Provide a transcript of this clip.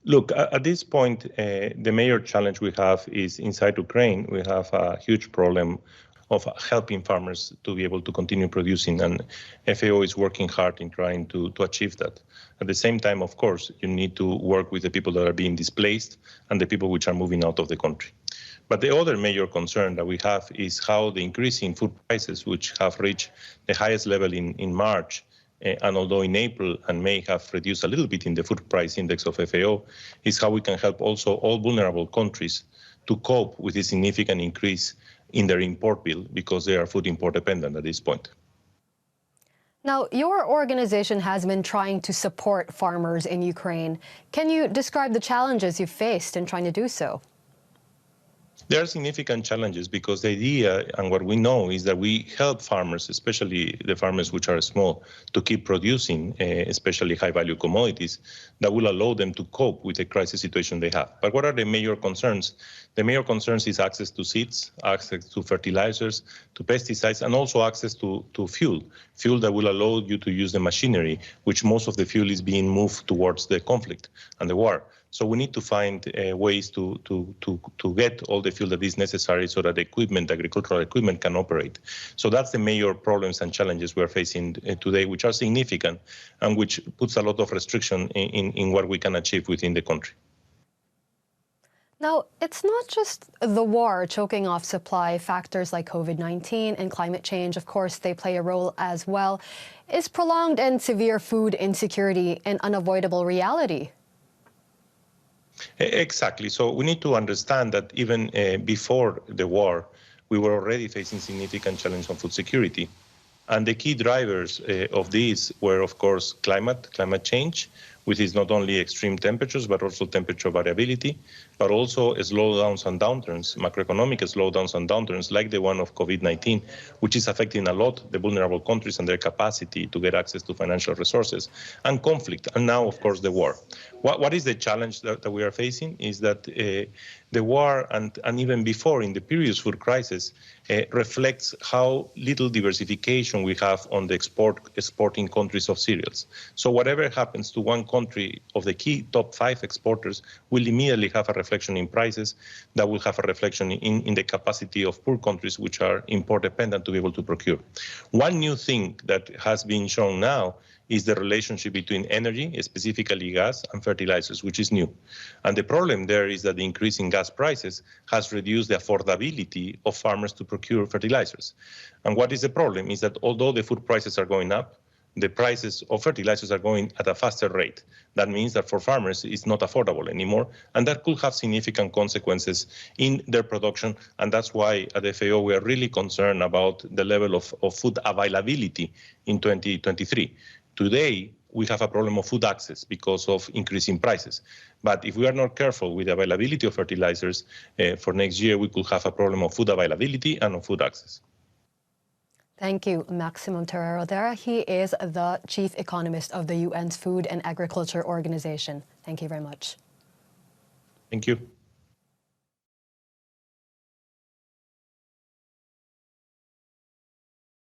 Look, at this point, the major challenge we have is inside Ukraine. We have a huge problem of helping farmers to be able to continue producing, and FAO is working hard in trying to achieve that. At the same time, of course, you need to work with the people that are being displaced and the people which are moving out of the country. But the other major concern that we have is how the increase in food prices, which have reached the highest level in March, and although in April and May have reduced a little bit in the food price index of FAO, is how we can help also all vulnerable countries to cope with the significant increase in their import bill because they are food import dependent at this point. Now, your organization has been trying to support farmers in Ukraine. Can you describe the challenges you've faced in trying to do so? There are significant challenges because the idea and what we know is that we help farmers, especially the farmers which are small, to keep producing, especially high-value commodities that will allow them to cope with the crisis situation they have. But what are the major concerns? The major concerns is access to seeds, access to fertilizers, to pesticides, and also access to fuel that will allow you to use the machinery, which most of the fuel is being moved towards the conflict and the war. So we need to find ways to get all the fuel that is necessary so that the equipment, agricultural equipment, can operate. So that's the major problems and challenges we're facing today, which are significant and which puts a lot of restriction in what we can achieve within the country. Now, it's not just the war choking off supply. Factors like COVID-19 and climate change, of course, they play a role as well. Is prolonged and severe food insecurity an unavoidable reality? Exactly. So we need to understand that even before the war, we were already facing significant challenge on food security. And the key drivers of these were, of course, climate change, which is not only extreme temperatures, but also temperature variability, but also slowdowns and downturns, macroeconomic slowdowns and downturns like the one of COVID-19, which is affecting a lot the vulnerable countries and their capacity to get access to financial resources, and conflict, and now, of course, the war. What is the challenge that we are facing is that the war and even before in the previous food crisis reflects how little diversification we have on the exporting countries of cereals. So whatever happens to one country of the key top 5 exporters will immediately have a reflection in prices that will have a reflection in the capacity of poor countries which are import dependent to be able to procure. One new thing that has been shown now is the relationship between energy, specifically gas, and fertilizers, which is new. And the problem there is that the increase in gas prices has reduced the affordability of farmers to procure fertilizers. And what is the problem is that although the food prices are going up, the prices of fertilizers are going at a faster rate. That means that for farmers, it's not affordable anymore, and that could have significant consequences in their production. And that's why at FAO, we are really concerned about the level of food availability in 2023. Today, we have a problem of food access because of increasing prices. But if we are not careful with the availability of fertilizers, for next year, we could have a problem of food availability and of food access. Thank you, Maximo Terrero there. He is the chief economist of the UN's Food and Agriculture Organization. Thank you very much. Thank you.